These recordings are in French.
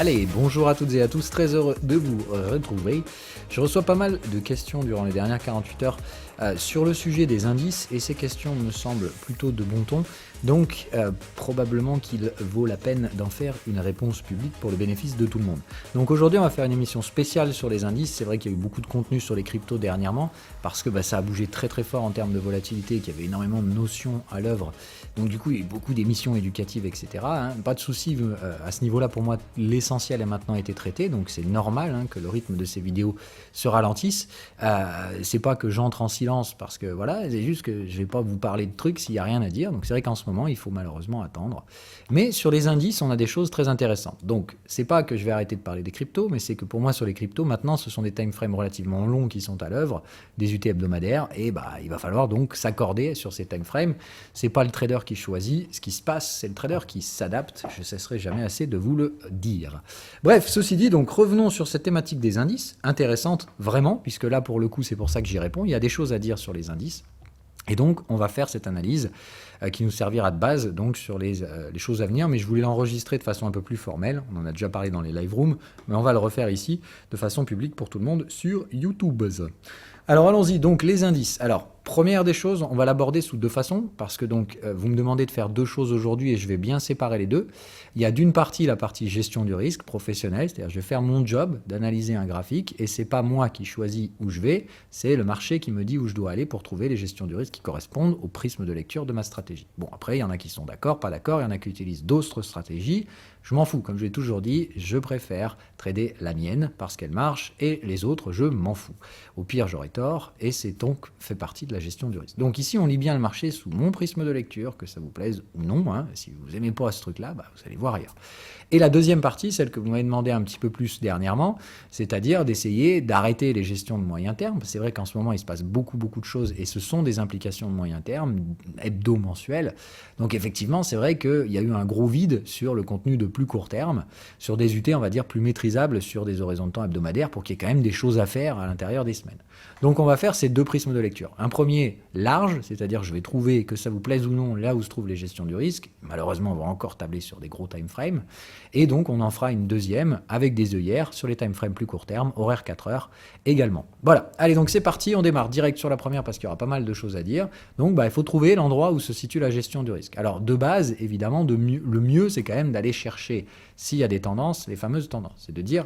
Allez, bonjour à toutes et à tous, très heureux de vous retrouver. Je reçois pas mal de questions durant les dernières 48 heures sur le sujet des indices et ces questions me semblent plutôt de bon ton. Donc probablement qu'il vaut la peine d'en faire une réponse publique pour le bénéfice de tout le monde. Donc aujourd'hui on va faire une émission spéciale sur les indices. C'est vrai qu'il y a eu beaucoup de contenu sur les cryptos dernièrement parce que ça a bougé très très fort en termes de volatilité, qu'il y avait énormément de notions à l'œuvre. Donc du coup il y a eu beaucoup d'émissions éducatives, etc. Pas de souci à ce niveau-là, pour moi l'essentiel a maintenant été traité, donc c'est normal que le rythme de ces vidéos se ralentisse. C'est pas que j'entre en silence parce que voilà, c'est juste que je vais pas vous parler de trucs s'il n'y a rien à dire. Donc c'est vrai qu'en ce moment il faut malheureusement attendre. Mais sur les indices on a des choses très intéressantes. Donc c'est pas que je vais arrêter de parler des cryptos, mais c'est que pour moi sur les cryptos maintenant ce sont des time frames relativement longs qui sont à l'œuvre, des UT hebdomadaires, et il va falloir donc s'accorder sur ces time frames. C'est pas le trader qui choisit ce qui se passe, c'est le trader qui s'adapte. Je cesserai jamais assez de vous le dire. Bref, ceci dit, donc revenons sur cette thématique des indices, intéressante vraiment, puisque là pour le coup c'est pour ça que j'y réponds, il y a des choses à dire sur les indices. Et donc, on va faire cette analyse qui nous servira de base donc, sur les choses à venir, mais je voulais l'enregistrer de façon un peu plus formelle. On en a déjà parlé dans les live rooms, mais on va le refaire ici de façon publique pour tout le monde sur YouTube. Alors allons-y, donc les indices. Alors, première des choses, on va l'aborder sous deux façons, parce que donc vous me demandez de faire deux choses aujourd'hui et je vais bien séparer les deux. Il y a d'une partie la partie gestion du risque professionnelle, c'est-à-dire je vais faire mon job d'analyser un graphique et c'est pas moi qui choisis où je vais, c'est le marché qui me dit où je dois aller pour trouver les gestions du risque qui correspondent au prisme de lecture de ma stratégie. Bon, après, il y en a qui sont d'accord, pas d'accord, il y en a qui utilisent d'autres stratégies. Je m'en fous, comme je l'ai toujours dit, je préfère trader la mienne parce qu'elle marche et les autres, je m'en fous. Au pire, j'aurai tort et c'est donc fait partie de la gestion du risque. Donc ici, on lit bien le marché sous mon prisme de lecture, que ça vous plaise ou non. Si vous n'aimez pas ce truc-là, vous allez voir ailleurs. Et la deuxième partie, celle que vous m'avez demandé un petit peu plus dernièrement, c'est-à-dire d'essayer d'arrêter les gestions de moyen terme. C'est vrai qu'en ce moment, il se passe beaucoup de choses et ce sont des implications de moyen terme, hebdo-mensuelles. Donc effectivement, c'est vrai qu'il y a eu un gros vide sur le contenu de plus court terme, sur des UT, on va dire, plus maîtrisables sur des horizons de temps hebdomadaires pour qu'il y ait quand même des choses à faire à l'intérieur des semaines. Donc on va faire ces deux prismes de lecture. Un premier large, c'est-à-dire je vais trouver, que ça vous plaise ou non, là où se trouvent les gestions du risque. Malheureusement, on va encore tabler sur des gros time frames. Et donc on en fera une deuxième avec des œillères sur les time frames plus court terme, horaire 4 heures également. Voilà, allez donc c'est parti, on démarre direct sur la première parce qu'il y aura pas mal de choses à dire. Donc il faut trouver l'endroit où se situe la gestion du risque. Alors de base, évidemment, le mieux c'est quand même d'aller chercher s'il y a des tendances, les fameuses tendances. C'est de dire,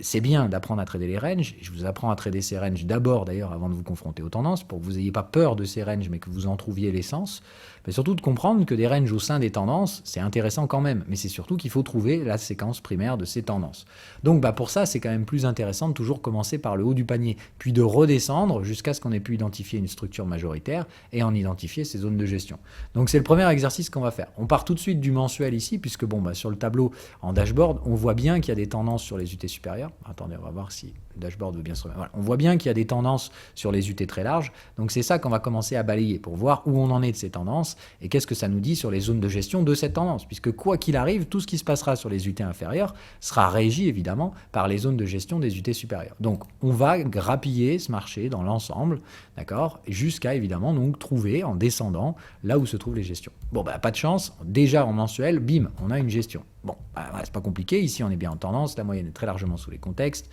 c'est bien d'apprendre à trader les ranges. Je vous apprends à trader ces ranges d'abord d'ailleurs avant de vous confronter aux tendances pour que vous n'ayez pas peur de ces ranges mais que vous en trouviez l'essence. Mais surtout de comprendre que des ranges au sein des tendances, c'est intéressant quand même. Mais c'est surtout qu'il faut trouver la séquence primaire de ces tendances. Donc pour ça, c'est quand même plus intéressant de toujours commencer par le haut du panier, puis de redescendre jusqu'à ce qu'on ait pu identifier une structure majoritaire et en identifier ses zones de gestion. Donc c'est le premier exercice qu'on va faire. On part tout de suite du mensuel ici, puisque sur le tableau en dashboard, on voit bien qu'il y a des tendances sur les UT supérieurs. Attendez, on va voir si le dashboard veut bien se remettre. Voilà. On voit bien qu'il y a des tendances sur les UT très larges. Donc c'est ça qu'on va commencer à balayer pour voir où on en est de ces tendances et qu'est-ce que ça nous dit sur les zones de gestion de cette tendance. Puisque quoi qu'il arrive, tout ce qui se passera sur les UT inférieures sera régi évidemment par les zones de gestion des UT supérieures. Donc on va grappiller ce marché dans l'ensemble, d'accord, jusqu'à évidemment donc trouver en descendant là où se trouvent les gestions. Bon, pas de chance, déjà en mensuel, bim, on a une gestion. Bon, c'est pas compliqué, ici on est bien en tendance, la moyenne est très largement sous les contextes.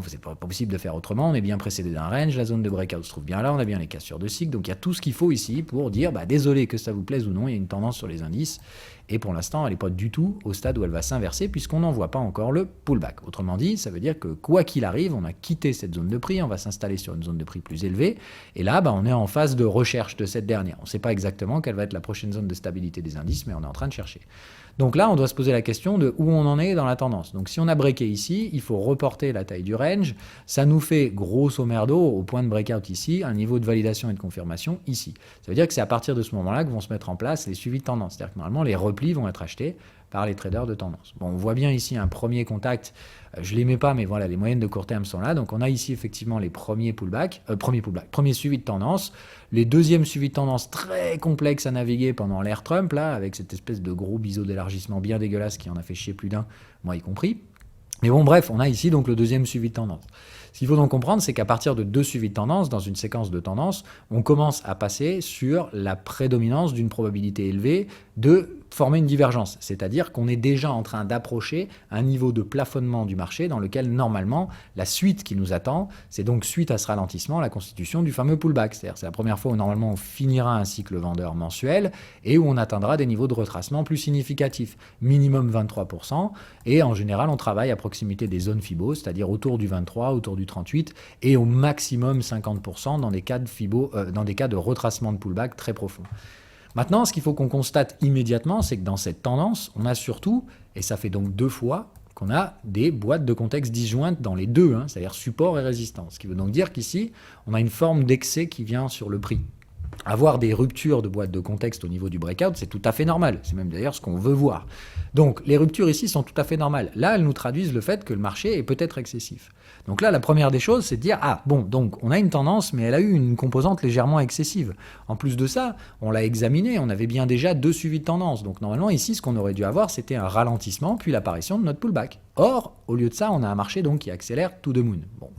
C'est pas possible de faire autrement, on est bien précédé d'un range, la zone de breakout se trouve bien là, on a bien les cassures de cycle, donc il y a tout ce qu'il faut ici pour dire, désolé que ça vous plaise ou non, il y a une tendance sur les indices, et pour l'instant elle n'est pas du tout au stade où elle va s'inverser, puisqu'on n'en voit pas encore le pullback. Autrement dit, ça veut dire que quoi qu'il arrive, on a quitté cette zone de prix, on va s'installer sur une zone de prix plus élevée, et là on est en phase de recherche de cette dernière. On ne sait pas exactement quelle va être la prochaine zone de stabilité des indices, mais on est en train de chercher. Donc là, on doit se poser la question de où on en est dans la tendance. Donc si on a breaké ici, il faut reporter la taille du range. Ça nous fait grosso merdo, au point de breakout ici, un niveau de validation et de confirmation ici. Ça veut dire que c'est à partir de ce moment-là que vont se mettre en place les suivis de tendance. C'est-à-dire que normalement, les replis vont être achetés par les traders de tendance. Bon, on voit bien ici un premier contact. Je ne les mets pas, mais voilà, les moyennes de court terme sont là. Donc on a ici effectivement les premiers premiers suivis de tendance. Les deuxièmes suivis de tendance très complexes à naviguer pendant l'ère Trump, là, avec cette espèce de gros biseau d'élargissement bien dégueulasse qui en a fait chier plus d'un, moi y compris. Mais bon, bref, on a ici donc le deuxième suivi de tendance. Ce qu'il faut donc comprendre, c'est qu'à partir de deux suivis de tendance, dans une séquence de tendance, on commence à passer sur la prédominance d'une probabilité élevée de former une divergence, c'est-à-dire qu'on est déjà en train d'approcher un niveau de plafonnement du marché dans lequel normalement la suite qui nous attend, c'est donc suite à ce ralentissement la constitution du fameux pullback, c'est-à-dire c'est la première fois où normalement on finira un cycle vendeur mensuel et où on atteindra des niveaux de retracement plus significatifs, minimum 23%, et en général on travaille à proximité des zones Fibo, c'est-à-dire autour du 23, autour du 38 et au maximum 50% dans des cas de Fibo, dans des cas de retracement de pullback très profond. Maintenant, ce qu'il faut qu'on constate immédiatement, c'est que dans cette tendance, on a surtout, et ça fait donc 2 fois, qu'on a des boîtes de contexte disjointes dans les deux, c'est-à-dire support et résistance. Ce qui veut donc dire qu'ici, on a une forme d'excès qui vient sur le prix. Avoir des ruptures de boîtes de contexte au niveau du breakout, c'est tout à fait normal. C'est même d'ailleurs ce qu'on veut voir. Donc, les ruptures ici sont tout à fait normales. Là, elles nous traduisent le fait que le marché est peut-être excessif. Donc là, la première des choses, c'est de dire, ah bon, donc on a une tendance, mais elle a eu une composante légèrement excessive. En plus de ça, on l'a examiné, on avait bien déjà 2 suivis de tendance. Donc normalement, ici, ce qu'on aurait dû avoir, c'était un ralentissement, puis l'apparition de notre pullback. Or, au lieu de ça, on a un marché donc qui accélère to the moon. Bon.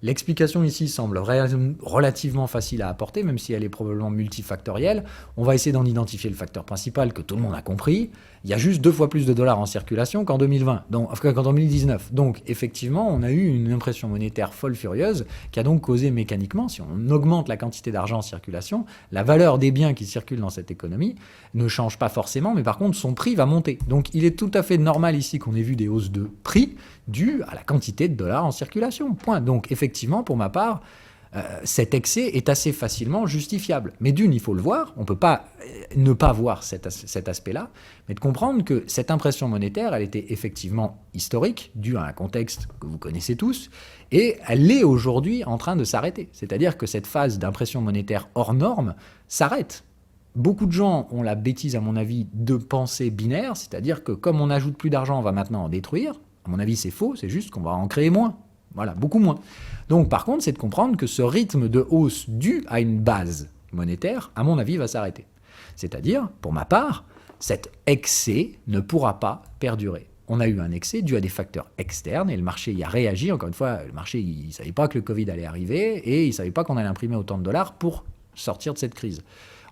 L'explication ici semble relativement facile à apporter, même si elle est probablement multifactorielle. On va essayer d'en identifier le facteur principal que tout le monde a compris. Il y a juste 2 fois plus de dollars en circulation qu'en 2020, qu'en 2019. Donc effectivement, on a eu une impression monétaire folle furieuse qui a donc causé mécaniquement, si on augmente la quantité d'argent en circulation, la valeur des biens qui circulent dans cette économie ne change pas forcément, mais par contre son prix va monter. Donc il est tout à fait normal ici qu'on ait vu des hausses de prix dues à la quantité de dollars en circulation. Point. Donc effectivement, pour ma part, cet excès est assez facilement justifiable. Mais d'une, il faut le voir, on ne peut pas ne pas voir cet aspect-là, mais de comprendre que cette impression monétaire, elle était effectivement historique, due à un contexte que vous connaissez tous, et elle est aujourd'hui en train de s'arrêter. C'est-à-dire que cette phase d'impression monétaire hors norme s'arrête. Beaucoup de gens ont la bêtise, à mon avis, de penser binaire, c'est-à-dire que comme on n'ajoute plus d'argent, on va maintenant en détruire. À mon avis, c'est faux, c'est juste qu'on va en créer moins. Voilà, beaucoup moins. Donc par contre, c'est de comprendre que ce rythme de hausse dû à une base monétaire, à mon avis, va s'arrêter. C'est-à-dire, pour ma part, cet excès ne pourra pas perdurer. On a eu un excès dû à des facteurs externes et le marché y a réagi. Encore une fois, le marché, il ne savait pas que le Covid allait arriver et il ne savait pas qu'on allait imprimer autant de dollars pour sortir de cette crise.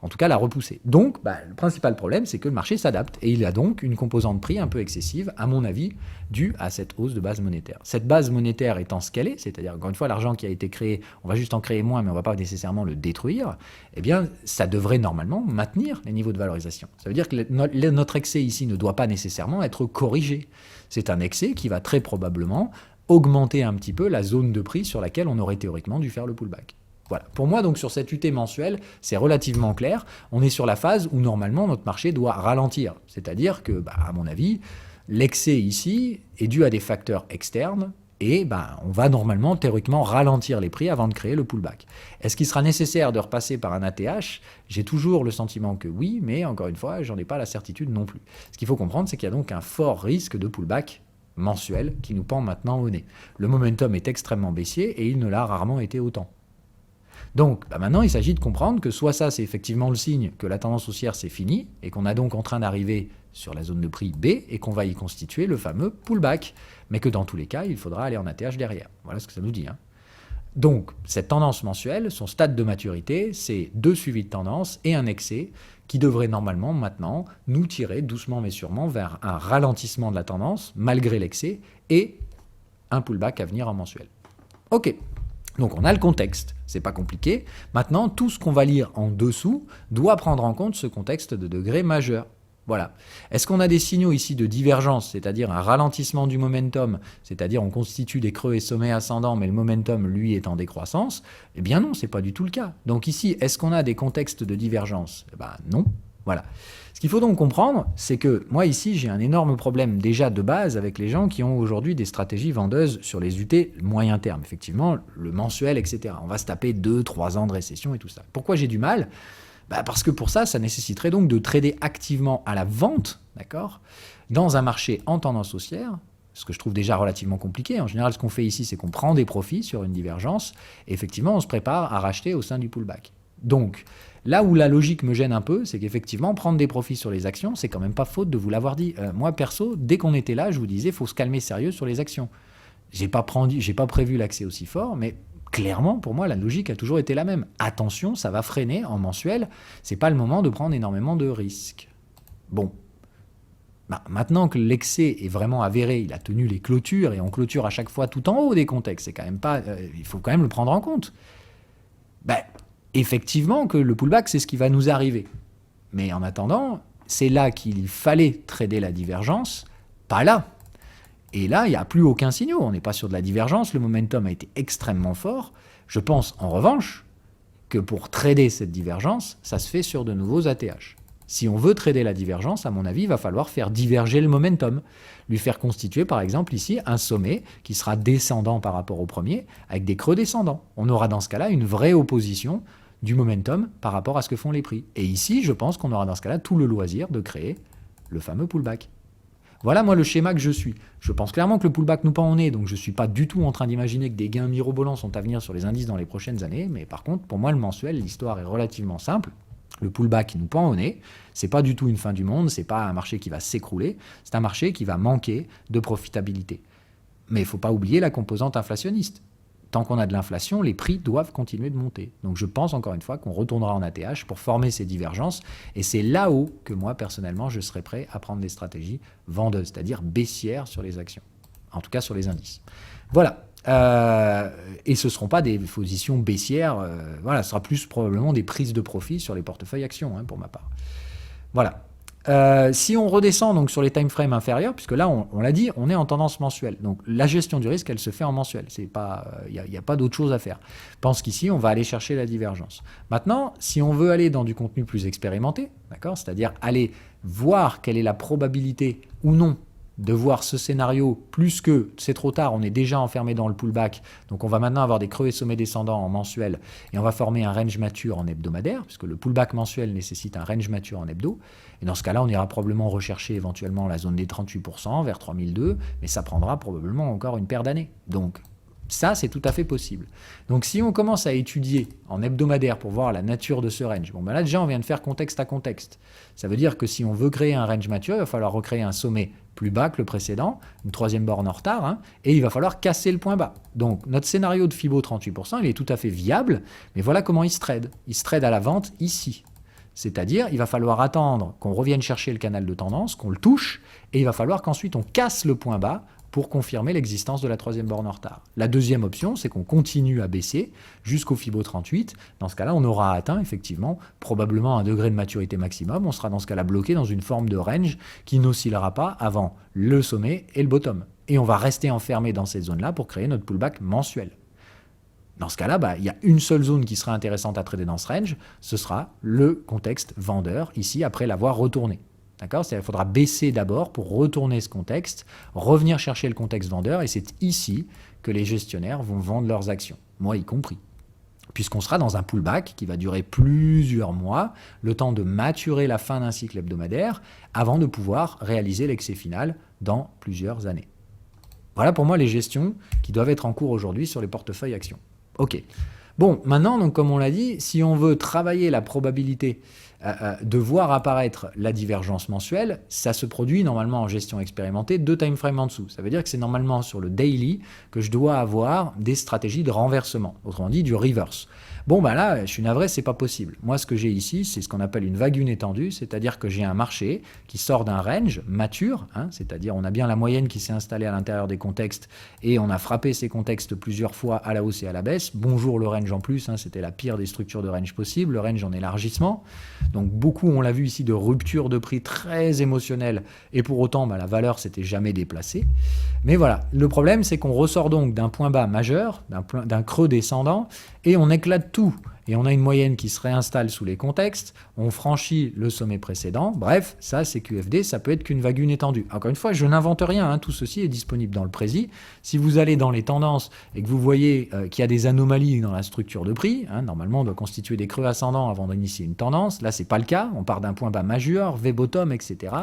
En tout cas, la repousser. Donc, le principal problème, c'est que le marché s'adapte. Et il a donc une composante prix un peu excessive, à mon avis, due à cette hausse de base monétaire. Cette base monétaire étant ce qu'elle est, c'est-à-dire, encore une fois, l'argent qui a été créé, on va juste en créer moins, mais on ne va pas nécessairement le détruire, eh bien, ça devrait normalement maintenir les niveaux de valorisation. Ça veut dire que notre excès ici ne doit pas nécessairement être corrigé. C'est un excès qui va très probablement augmenter un petit peu la zone de prix sur laquelle on aurait théoriquement dû faire le pullback. Voilà. Pour moi, donc, sur cette UT mensuelle, c'est relativement clair. On est sur la phase où, normalement, notre marché doit ralentir. C'est-à-dire que, à mon avis, l'excès ici est dû à des facteurs externes et on va normalement, théoriquement, ralentir les prix avant de créer le pullback. Est-ce qu'il sera nécessaire de repasser par un ATH ? J'ai toujours le sentiment que oui, mais encore une fois, j'en ai pas la certitude non plus. Ce qu'il faut comprendre, c'est qu'il y a donc un fort risque de pullback mensuel qui nous pend maintenant au nez. Le momentum est extrêmement baissier et il ne l'a rarement été autant. Donc maintenant, il s'agit de comprendre que soit ça, c'est effectivement le signe que la tendance haussière, c'est fini, et qu'on a donc en train d'arriver sur la zone de prix B, et qu'on va y constituer le fameux pullback, mais que dans tous les cas, il faudra aller en ATH derrière. Voilà ce que ça nous dit. Donc, cette tendance mensuelle, son stade de maturité, c'est 2 suivis de tendance et un excès qui devrait normalement maintenant nous tirer doucement mais sûrement vers un ralentissement de la tendance, malgré l'excès, et un pullback à venir en mensuel. Ok. Donc on a le contexte, c'est pas compliqué. Maintenant, tout ce qu'on va lire en dessous doit prendre en compte ce contexte de degré majeur. Voilà. Est-ce qu'on a des signaux ici de divergence, c'est-à-dire un ralentissement du momentum, c'est-à-dire on constitue des creux et sommets ascendants, mais le momentum, lui, est en décroissance ? Eh bien non, c'est pas du tout le cas. Donc ici, est-ce qu'on a des contextes de divergence ? Eh bien non. Voilà. Ce qu'il faut donc comprendre, c'est que moi ici, j'ai un énorme problème déjà de base avec les gens qui ont aujourd'hui des stratégies vendeuses sur les UT moyen terme. Effectivement, le mensuel, etc. On va se taper 2-3 ans de récession et tout ça. Pourquoi j'ai du mal ? Parce que pour ça, ça nécessiterait donc de trader activement à la vente, d'accord, dans un marché en tendance haussière, ce que je trouve déjà relativement compliqué. En général, ce qu'on fait ici, c'est qu'on prend des profits sur une divergence, et effectivement, on se prépare à racheter au sein du pullback. Donc, là où la logique me gêne un peu, c'est qu'effectivement, prendre des profits sur les actions, c'est quand même pas faute de vous l'avoir dit. Moi, perso, dès qu'on était là, je vous disais, il faut se calmer sérieux sur les actions. J'ai pas prévu l'accès aussi fort, mais clairement, pour moi, la logique a toujours été la même. Attention, ça va freiner en mensuel, c'est pas le moment de prendre énormément de risques. Bon, Maintenant que l'excès est vraiment avéré, il a tenu les clôtures, et on clôture à chaque fois tout en haut des contextes, c'est quand même pas, il faut quand même le prendre en compte. Effectivement que le pullback, c'est ce qui va nous arriver. Mais en attendant, c'est là qu'il fallait trader la divergence, pas là. Et là, il n'y a plus aucun signal, on n'est pas sur de la divergence, le momentum a été extrêmement fort. Je pense en revanche que pour trader cette divergence, ça se fait sur de nouveaux ATH. Si on veut trader la divergence, à mon avis, il va falloir faire diverger le momentum, lui faire constituer par exemple ici un sommet qui sera descendant par rapport au premier, avec des creux descendants. On aura dans ce cas-là une vraie opposition du momentum par rapport à ce que font les prix. Et ici, je pense qu'on aura dans ce cas-là tout le loisir de créer le fameux pullback. Voilà moi le schéma que je suis. Je pense clairement que le pullback nous pend au nez, donc je ne suis pas du tout en train d'imaginer que des gains mirobolants sont à venir sur les indices dans les prochaines années, mais par contre, pour moi, le mensuel, l'histoire est relativement simple. Le pullback nous pend au nez, c'est pas du tout une fin du monde, c'est pas un marché qui va s'écrouler, c'est un marché qui va manquer de profitabilité. Mais il ne faut pas oublier la composante inflationniste. Tant qu'on a de l'inflation, les prix doivent continuer de monter. Donc je pense encore une fois qu'on retournera en ATH pour former ces divergences. Et c'est là-haut que moi, personnellement, je serai prêt à prendre des stratégies vendeuses, c'est-à-dire baissières sur les actions. En tout cas sur les indices. Voilà. Et ce ne seront pas des positions baissières. Voilà, ce sera plus probablement des prises de profit sur les portefeuilles actions, pour ma part. Voilà. Si on redescend donc sur les time frames inférieurs, puisque là, on l'a dit, on est en tendance mensuelle. Donc la gestion du risque, elle se fait en mensuel. Il n'y a pas d'autre chose à faire. Je pense qu'ici, on va aller chercher la divergence. Maintenant, si on veut aller dans du contenu plus expérimenté, d'accord, c'est-à-dire aller voir quelle est la probabilité ou non de voir ce scénario, plus que c'est trop tard, on est déjà enfermé dans le pullback, donc on va maintenant avoir des creux et sommets descendants en mensuel, et on va former un range mature en hebdomadaire, puisque le pullback mensuel nécessite un range mature en hebdo, et dans ce cas-là, on ira probablement rechercher éventuellement la zone des 38% vers 3002, mais ça prendra probablement encore une paire d'années. Donc ça, c'est tout à fait possible. Donc si on commence à étudier en hebdomadaire pour voir la nature de ce range, là déjà on vient de faire contexte à contexte. Ça veut dire que si on veut créer un range mature, il va falloir recréer un sommet plus bas que le précédent, une troisième borne en retard, et il va falloir casser le point bas. Donc notre scénario de Fibo 38%, il est tout à fait viable, mais voilà comment il se trade. Il se trade à la vente ici. C'est-à-dire, il va falloir attendre qu'on revienne chercher le canal de tendance, qu'on le touche, et il va falloir qu'ensuite on casse le point bas pour confirmer l'existence de la troisième borne en retard. La deuxième option, c'est qu'on continue à baisser jusqu'au Fibo 38. Dans ce cas-là, on aura atteint effectivement probablement un degré de maturité maximum. On sera dans ce cas-là bloqué dans une forme de range qui n'oscillera pas avant le sommet et le bottom. Et on va rester enfermé dans cette zone-là pour créer notre pullback mensuel. Dans ce cas-là, il y a une seule zone qui sera intéressante à trader dans ce range, ce sera le contexte vendeur, ici, après l'avoir retourné. D'accord ? C'est-à-dire qu'il faudra baisser d'abord pour retourner ce contexte, revenir chercher le contexte vendeur, et c'est ici que les gestionnaires vont vendre leurs actions, moi y compris. Puisqu'on sera dans un pullback qui va durer plusieurs mois, le temps de maturer la fin d'un cycle hebdomadaire, avant de pouvoir réaliser l'excès final dans plusieurs années. Voilà pour moi les gestions qui doivent être en cours aujourd'hui sur les portefeuilles actions. Ok. Bon, maintenant, donc, comme on l'a dit, si on veut travailler la probabilité de voir apparaître la divergence mensuelle, ça se produit normalement en gestion expérimentée 2 time frames en dessous. Ça veut dire que c'est normalement sur le daily que je dois avoir des stratégies de renversement, autrement dit du reverse. Bon, là, je suis navré, c'est pas possible. Moi, ce que j'ai ici, c'est ce qu'on appelle une vague étendue, c'est-à-dire que j'ai un marché qui sort d'un range mature, c'est-à-dire on a bien la moyenne qui s'est installée à l'intérieur des contextes et on a frappé ces contextes plusieurs fois à la hausse et à la baisse. Bonjour le range en plus, c'était la pire des structures de range possible, le range en élargissement. Donc beaucoup, on l'a vu ici, de rupture de prix très émotionnelle et pour autant, la valeur s'était jamais déplacée. Mais voilà, le problème, c'est qu'on ressort donc d'un point bas majeur, d'un creux descendant et on éclate tout. Et on a une moyenne qui se réinstalle sous les contextes, on franchit le sommet précédent, bref, ça c'est QFD, ça peut être qu'une vague étendue. Encore une fois, je n'invente rien, tout ceci est disponible dans le prési. Si vous allez dans les tendances et que vous voyez qu'il y a des anomalies dans la structure de prix, normalement on doit constituer des creux ascendants avant d'initier une tendance, là c'est pas le cas, on part d'un point bas majeur, V-bottom, etc.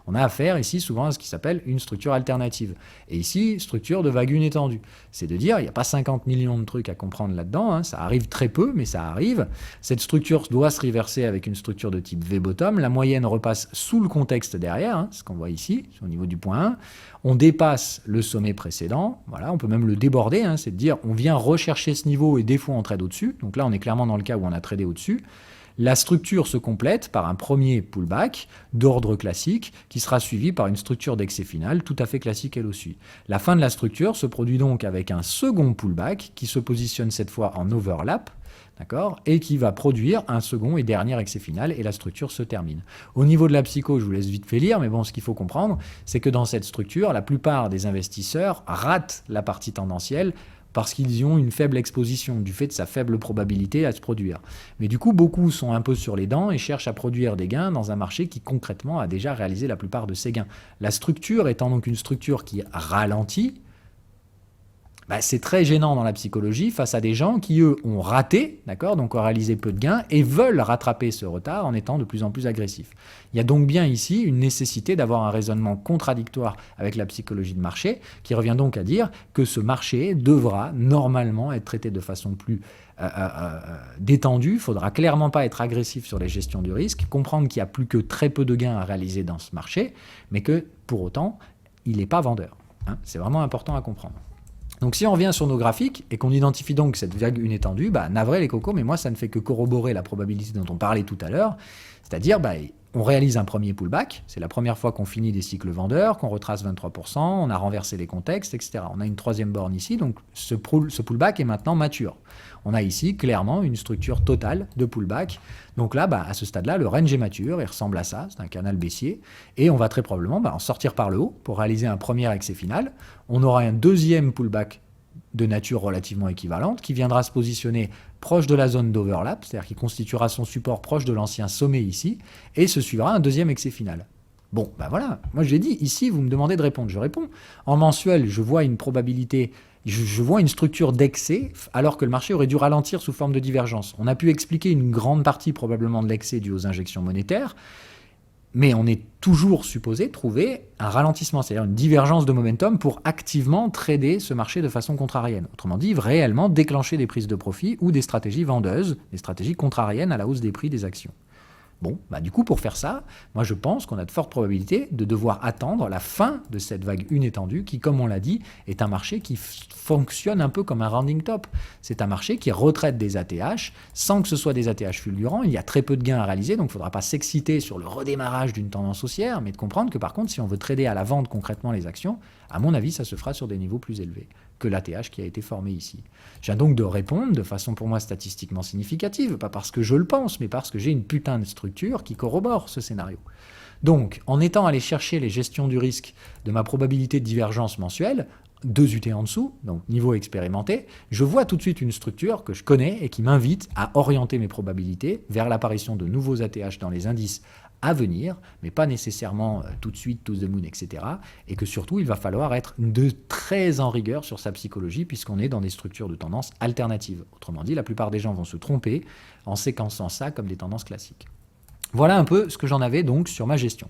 On a affaire ici souvent à ce qui s'appelle une structure alternative. Et ici, structure de vague étendue. C'est de dire, il n'y a pas 50 millions de trucs à comprendre là-dedans, ça arrive très peu, mais ça arrive. Cette structure doit se reverser avec une structure de type V-bottom. La moyenne repasse sous le contexte derrière, ce qu'on voit ici, au niveau du point 1. On dépasse le sommet précédent, voilà, on peut même le déborder, c'est de dire, on vient rechercher ce niveau et des fois on trade au-dessus. Donc là, on est clairement dans le cas où on a tradé au-dessus. La structure se complète par un premier pullback d'ordre classique qui sera suivi par une structure d'excès final tout à fait classique elle aussi. La fin de la structure se produit donc avec un second pullback qui se positionne cette fois en overlap, d'accord, et qui va produire un second et dernier excès final et la structure se termine. Au niveau de la psycho, je vous laisse vite fait lire, mais bon, ce qu'il faut comprendre, c'est que dans cette structure, la plupart des investisseurs ratent la partie tendancielle parce qu'ils y ont une faible exposition, du fait de sa faible probabilité à se produire. Mais du coup, beaucoup sont un peu sur les dents et cherchent à produire des gains dans un marché qui concrètement a déjà réalisé la plupart de ses gains. La structure étant donc une structure qui ralentit, c'est très gênant dans la psychologie face à des gens qui, eux, ont raté, d'accord, donc ont réalisé peu de gains et veulent rattraper ce retard en étant de plus en plus agressifs. Il y a donc bien ici une nécessité d'avoir un raisonnement contradictoire avec la psychologie de marché qui revient donc à dire que ce marché devra normalement être traité de façon plus détendue. Il ne faudra clairement pas être agressif sur les gestions du risque, comprendre qu'il n'y a plus que très peu de gains à réaliser dans ce marché, mais que pour autant, il n'est pas vendeur. C'est vraiment important à comprendre. Donc si on revient sur nos graphiques et qu'on identifie donc cette vague étendue, navré les cocos, mais moi ça ne fait que corroborer la probabilité dont on parlait tout à l'heure, c'est-à-dire on réalise un premier pullback, c'est la première fois qu'on finit des cycles vendeurs, qu'on retrace 23%, on a renversé les contextes, etc. On a une troisième borne ici, donc ce pullback est maintenant mature. On a ici clairement une structure totale de pullback. Donc là, à ce stade-là, le range est mature, il ressemble à ça, c'est un canal baissier, et on va très probablement en sortir par le haut pour réaliser un premier excès final. On aura un deuxième pullback de nature relativement équivalente qui viendra se positionner proche de la zone d'overlap, c'est-à-dire qui constituera son support proche de l'ancien sommet ici, et se suivra un deuxième excès final. Bon, voilà, moi je l'ai dit, ici vous me demandez de répondre, je réponds. En mensuel, je vois une probabilité, je vois une structure d'excès, alors que le marché aurait dû ralentir sous forme de divergence. On a pu expliquer une grande partie probablement de l'excès dû aux injections monétaires, mais on est toujours supposé trouver un ralentissement, c'est-à-dire une divergence de momentum pour activement trader ce marché de façon contrarienne. Autrement dit, réellement déclencher des prises de profit ou des stratégies vendeuses, des stratégies contrariennes à la hausse des prix des actions. Bon, du coup, pour faire ça, moi je pense qu'on a de fortes probabilités de devoir attendre la fin de cette vague étendue qui, comme on l'a dit, est un marché qui fonctionne un peu comme un rounding top. C'est un marché qui retraite des ATH sans que ce soit des ATH fulgurants. Il y a très peu de gains à réaliser, donc il ne faudra pas s'exciter sur le redémarrage d'une tendance haussière, mais de comprendre que par contre, si on veut trader à la vente concrètement les actions, à mon avis, ça se fera sur des niveaux plus élevés que l'ATH qui a été formé ici. Je viens donc de répondre de façon pour moi statistiquement significative, pas parce que je le pense, mais parce que j'ai une putain de structure qui corrobore ce scénario. Donc, en étant allé chercher les gestions du risque de ma probabilité de divergence mensuelle, 2 UT en dessous, donc niveau expérimenté, je vois tout de suite une structure que je connais et qui m'invite à orienter mes probabilités vers l'apparition de nouveaux ATH dans les indices à venir, mais pas nécessairement tout de suite, to the moon, etc. Et que surtout, il va falloir être très en rigueur sur sa psychologie puisqu'on est dans des structures de tendance alternatives. Autrement dit, la plupart des gens vont se tromper en séquençant ça comme des tendances classiques. Voilà un peu ce que j'en avais donc sur ma gestion.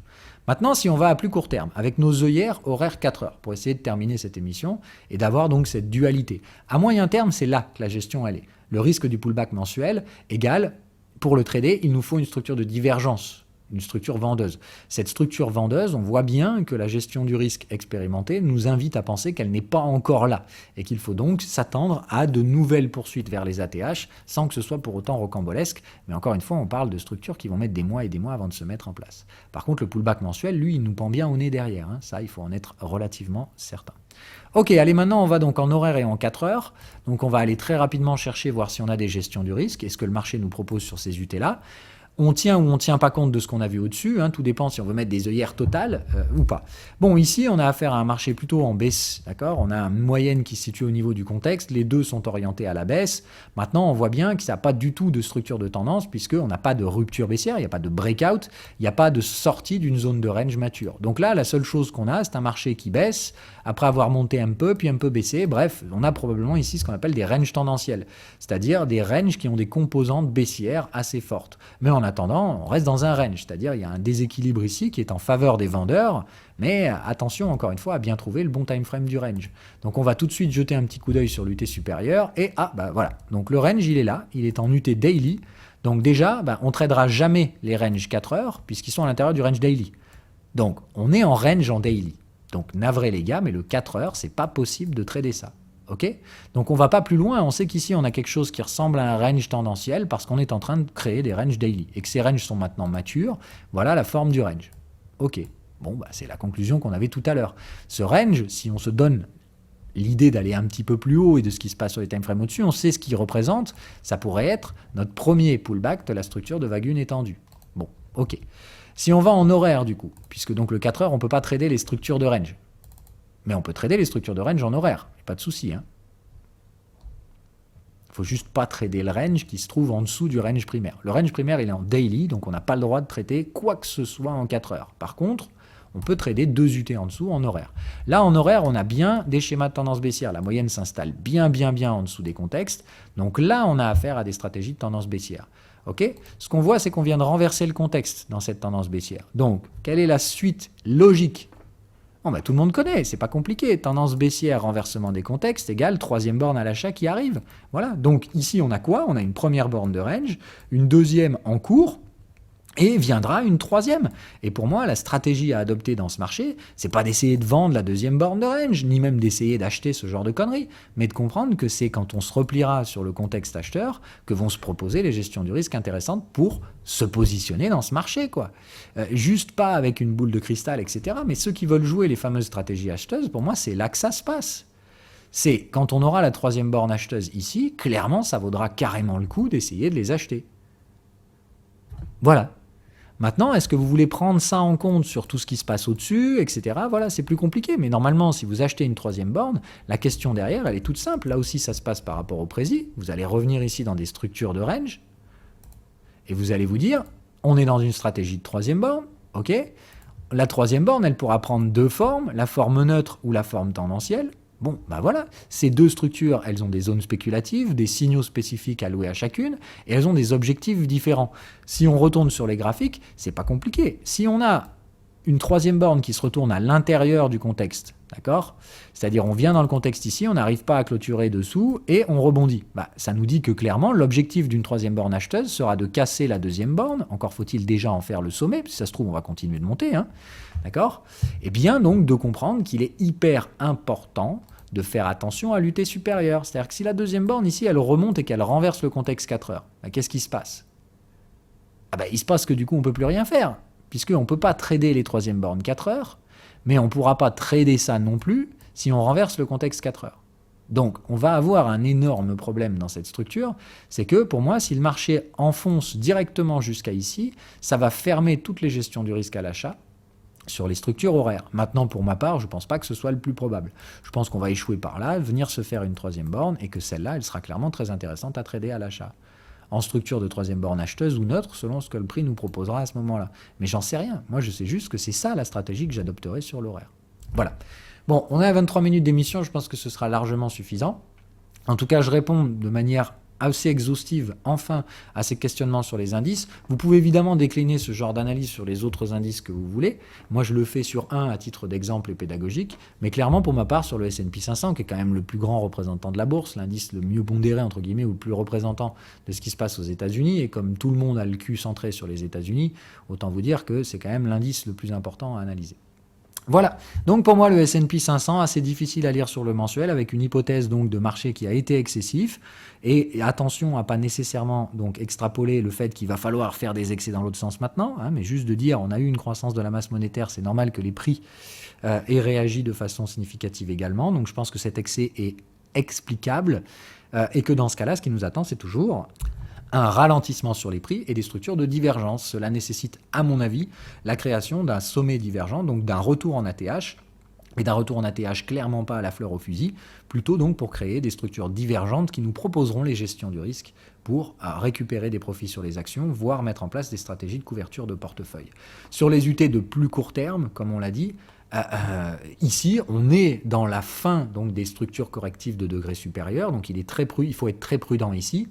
Maintenant, si on va à plus court terme, avec nos œillères horaires 4 heures, pour essayer de terminer cette émission et d'avoir donc cette dualité. À moyen terme, c'est là que la gestion elle est. Le risque du pullback mensuel égale, pour le trader, il nous faut une structure de divergence, une structure vendeuse. Cette structure vendeuse, on voit bien que la gestion du risque expérimentée nous invite à penser qu'elle n'est pas encore là et qu'il faut donc s'attendre à de nouvelles poursuites vers les ATH sans que ce soit pour autant rocambolesque. Mais encore une fois, on parle de structures qui vont mettre des mois et des mois avant de se mettre en place. Par contre, le pullback mensuel, lui, il nous pend bien au nez derrière. Ça, il faut en être relativement certain. Ok, allez, maintenant on va donc en horaire et en 4 heures. Donc on va aller très rapidement chercher, voir si on a des gestions du risque et ce que le marché nous propose sur ces UT-là. On tient ou on ne tient pas compte de ce qu'on a vu au-dessus, tout dépend si on veut mettre des œillères totales ou pas. Bon, ici, on a affaire à un marché plutôt en baisse, d'accord ? On a une moyenne qui se situe au niveau du contexte, les deux sont orientés à la baisse. Maintenant, on voit bien que ça n'a pas du tout de structure de tendance, puisqu'on n'a pas de rupture baissière, il n'y a pas de breakout, il n'y a pas de sortie d'une zone de range mature. Donc là, la seule chose qu'on a, c'est un marché qui baisse, après avoir monté un peu, puis un peu baissé. Bref, on a probablement ici ce qu'on appelle des ranges tendanciels, c'est-à-dire des ranges qui ont des composantes baissières assez fortes. Mais en attendant, on reste dans un range, c'est-à-dire il y a un déséquilibre ici qui est en faveur des vendeurs, mais attention encore une fois à bien trouver le bon time frame du range. Donc on va tout de suite jeter un petit coup d'œil sur l'UT supérieur et voilà. Donc le range il est là, il est en UT daily. Donc déjà, on ne tradera jamais les ranges 4 heures puisqu'ils sont à l'intérieur du range daily. Donc on est en range en daily. Donc navré les gars, mais le 4 heures, c'est pas possible de trader ça. Ok, donc on va pas plus loin, on sait qu'ici on a quelque chose qui ressemble à un range tendanciel parce qu'on est en train de créer des ranges daily et que ces ranges sont maintenant matures. Voilà la forme du range. Ok, bon bah c'est la conclusion qu'on avait tout à l'heure. Ce range, si on se donne l'idée d'aller un petit peu plus haut et de ce qui se passe sur les timeframes au-dessus, on sait ce qu'il représente, ça pourrait être notre premier pullback de la structure de vague 1 étendue. Bon, ok. Si on va en horaire du coup, puisque donc le 4 heures, on ne peut pas trader les structures de range. Mais on peut trader les structures de range en horaire, pas de souci. Hein. Faut juste pas trader le range qui se trouve en dessous du range primaire. Le range primaire, il est en daily, donc on n'a pas le droit de traiter quoi que ce soit en 4 heures. Par contre, on peut trader 2 UT en dessous en horaire. Là, en horaire, on a bien des schémas de tendance baissière. La moyenne s'installe bien en dessous des contextes. Donc là, on a affaire à des stratégies de tendance baissière. Okay, ce qu'on voit, c'est qu'on vient de renverser le contexte dans cette tendance baissière. Donc, quelle est la suite logique? Bon, bah, tout le monde connaît, c'est pas compliqué. Tendance baissière, renversement des contextes, égale troisième borne à l'achat qui arrive. Voilà. Donc ici, on a quoi? On a une première borne de range, une deuxième en cours, et viendra une troisième. Et pour moi, la stratégie à adopter dans ce marché, c'est pas d'essayer de vendre la deuxième borne de range, ni même d'essayer d'acheter ce genre de conneries, mais de comprendre que c'est quand on se repliera sur le contexte acheteur que vont se proposer les gestions du risque intéressantes pour se positionner dans ce marché, quoi. Juste pas avec une boule de cristal, etc. Mais ceux qui veulent jouer les fameuses stratégies acheteuses, pour moi, c'est là que ça se passe. C'est quand on aura la troisième borne acheteuse ici, clairement, ça vaudra carrément le coup d'essayer de les acheter. Voilà. Maintenant, est-ce que vous voulez prendre ça en compte sur tout ce qui se passe au-dessus, etc. Voilà, c'est plus compliqué. Mais normalement, si vous achetez une troisième borne, la question derrière, elle est toute simple. Là aussi, ça se passe par rapport au prési. Vous allez revenir ici dans des structures de range. Et vous allez vous dire, on est dans une stratégie de troisième borne. Ok. La troisième borne, elle pourra prendre deux formes, la forme neutre ou la forme tendancielle. Bon, bah voilà, ces deux structures, elles ont des zones spéculatives, des signaux spécifiques alloués à chacune, et elles ont des objectifs différents. Si on retourne sur les graphiques, c'est pas compliqué. Si on a une troisième borne qui se retourne à l'intérieur du contexte, d'accord? C'est-à-dire on vient dans le contexte ici, on n'arrive pas à clôturer dessous, et on rebondit. Bah, ça nous dit que clairement, l'objectif d'une troisième borne acheteuse sera de casser la deuxième borne, encore faut-il déjà en faire le sommet, si ça se trouve, on va continuer de monter, hein. D'accord? Et bien donc de comprendre qu'il est hyper important de faire attention à l'UT supérieure. C'est-à-dire que si la deuxième borne ici, elle remonte et qu'elle renverse le contexte 4 heures, bah, qu'est-ce qui se passe? Ah bah, il se passe que du coup, on ne peut plus rien faire, puisqu'on ne peut pas trader les troisièmes bornes 4 heures, mais on ne pourra pas trader ça non plus si on renverse le contexte 4 heures. Donc, on va avoir un énorme problème dans cette structure, c'est que pour moi, si le marché enfonce directement jusqu'à ici, ça va fermer toutes les gestions du risque à l'achat sur les structures horaires. Maintenant, pour ma part, je ne pense pas que ce soit le plus probable. Je pense qu'on va échouer par là, venir se faire une troisième borne, et que celle-là, elle sera clairement très intéressante à trader à l'achat. En structure de troisième borne acheteuse ou neutre, selon ce que le prix nous proposera à ce moment-là. Mais j'en sais rien. Moi, je sais juste que c'est ça la stratégie que j'adopterai sur l'horaire. Voilà. Bon, on est à 23 minutes d'émission, je pense que ce sera largement suffisant. En tout cas, je réponds de manière assez exhaustive, enfin, à ces questionnements sur les indices. Vous pouvez évidemment décliner ce genre d'analyse sur les autres indices que vous voulez. Moi, je le fais sur un à titre d'exemple et pédagogique, mais clairement, pour ma part, sur le S&P 500, qui est quand même le plus grand représentant de la bourse, l'indice le mieux pondéré, entre guillemets, ou le plus représentant de ce qui se passe aux États-Unis, et comme tout le monde a le cul centré sur les États-Unis, autant vous dire que c'est quand même l'indice le plus important à analyser. Voilà, donc pour moi le S&P 500, assez difficile à lire sur le mensuel, avec une hypothèse donc de marché qui a été excessif, et attention à pas nécessairement donc extrapoler le fait qu'il va falloir faire des excès dans l'autre sens maintenant, hein, mais juste de dire on a eu une croissance de la masse monétaire, c'est normal que les prix aient réagi de façon significative également, donc je pense que cet excès est explicable, et que dans ce cas-là, ce qui nous attend, c'est toujours un ralentissement sur les prix et des structures de divergence. Cela nécessite, à mon avis, la création d'un sommet divergent, donc d'un retour en ATH, et d'un retour en ATH clairement pas à la fleur au fusil, plutôt donc pour créer des structures divergentes qui nous proposeront les gestions du risque pour récupérer des profits sur les actions, voire mettre en place des stratégies de couverture de portefeuille. Sur les UT de plus court terme, comme on l'a dit, ici, on est dans la fin donc, des structures correctives de degré supérieur, donc il faut être très prudent ici.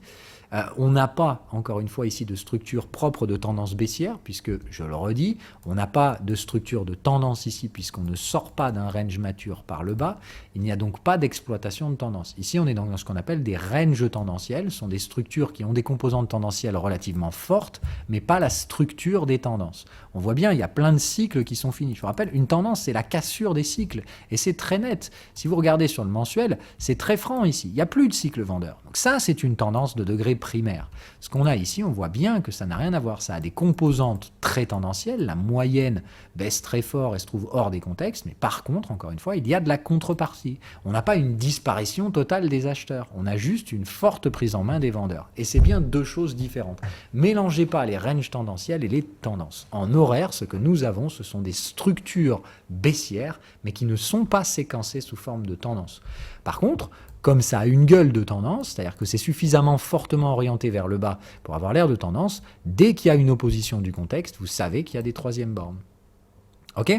On n'a pas, encore une fois ici, de structure propre de tendance baissière, puisque, je le redis, on n'a pas de structure de tendance ici, puisqu'on ne sort pas d'un range mature par le bas. Il n'y a donc pas d'exploitation de tendance. Ici, on est dans ce qu'on appelle des ranges tendanciels. Ce sont des structures qui ont des composantes tendancielles relativement fortes, mais pas la structure des tendances. On voit bien, il y a plein de cycles qui sont finis. Je vous rappelle, une tendance, c'est la cassure des cycles, et c'est très net. Si vous regardez sur le mensuel, c'est très franc ici. Il n'y a plus de cycle vendeur. Donc ça, c'est une tendance de degré primaire. Ce qu'on a ici, on voit bien que ça n'a rien à voir. Ça a des composantes très tendancielles. La moyenne baisse très fort et se trouve hors des contextes. Mais par contre, encore une fois, il y a de la contrepartie. On n'a pas une disparition totale des acheteurs. On a juste une forte prise en main des vendeurs. Et c'est bien deux choses différentes. Mélangez pas les ranges tendanciels et les tendances. En horaire, ce que nous avons, ce sont des structures baissières, mais qui ne sont pas séquencées sous forme de tendance. Par contre, comme ça a une gueule de tendance, c'est-à-dire que c'est suffisamment fortement orienté vers le bas pour avoir l'air de tendance, dès qu'il y a une opposition du contexte, vous savez qu'il y a des troisièmes bornes. Ok ?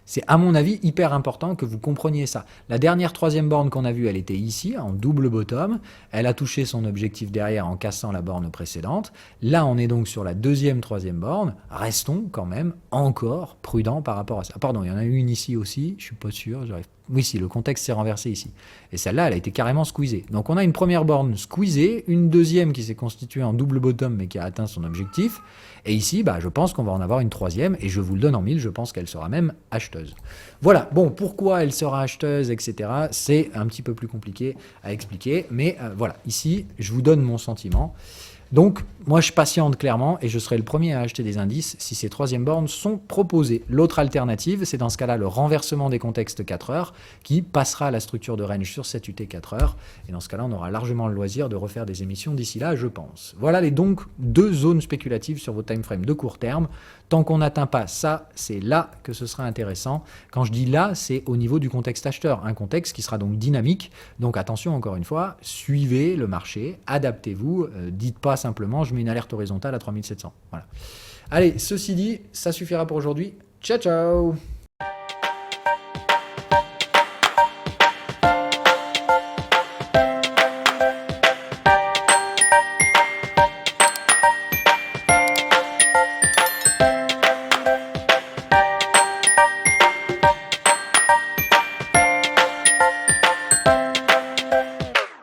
C'est à mon avis hyper important que vous compreniez ça. La dernière troisième borne qu'on a vue, elle était ici, en double bottom. Elle a touché son objectif derrière en cassant la borne précédente. Là, on est donc sur la deuxième, troisième borne. Restons quand même encore prudents par rapport à ça. Pardon, il y en a une ici aussi, je suis pas sûr, j'arrive. Oui, si, le contexte s'est renversé ici. Et celle-là, elle a été carrément squeezée. Donc on a une première borne squeezée, une deuxième qui s'est constituée en double bottom mais qui a atteint son objectif. Et ici, je pense qu'on va en avoir une troisième, et je vous le donne en mille, je pense qu'elle sera même acheteuse. Voilà, bon, pourquoi elle sera acheteuse, etc., c'est un petit peu plus compliqué à expliquer, mais voilà, ici, je vous donne mon sentiment. Donc, moi, je patiente clairement et je serai le premier à acheter des indices si ces troisièmes bornes sont proposées. L'autre alternative, c'est dans ce cas-là le renversement des contextes 4 heures qui passera à la structure de range sur cette UT 4 heures. Et dans ce cas-là, on aura largement le loisir de refaire des émissions d'ici là, je pense. Voilà les donc deux zones spéculatives sur vos timeframes de court terme. Tant qu'on n'atteint pas ça, c'est là que ce sera intéressant. Quand je dis là, c'est au niveau du contexte acheteur. Un contexte qui sera donc dynamique. Donc attention, encore une fois, suivez le marché, adaptez-vous, dites pas simplement je mets une alerte horizontale à 3700. Voilà. Allez, ceci dit, ça suffira pour aujourd'hui. Ciao, ciao!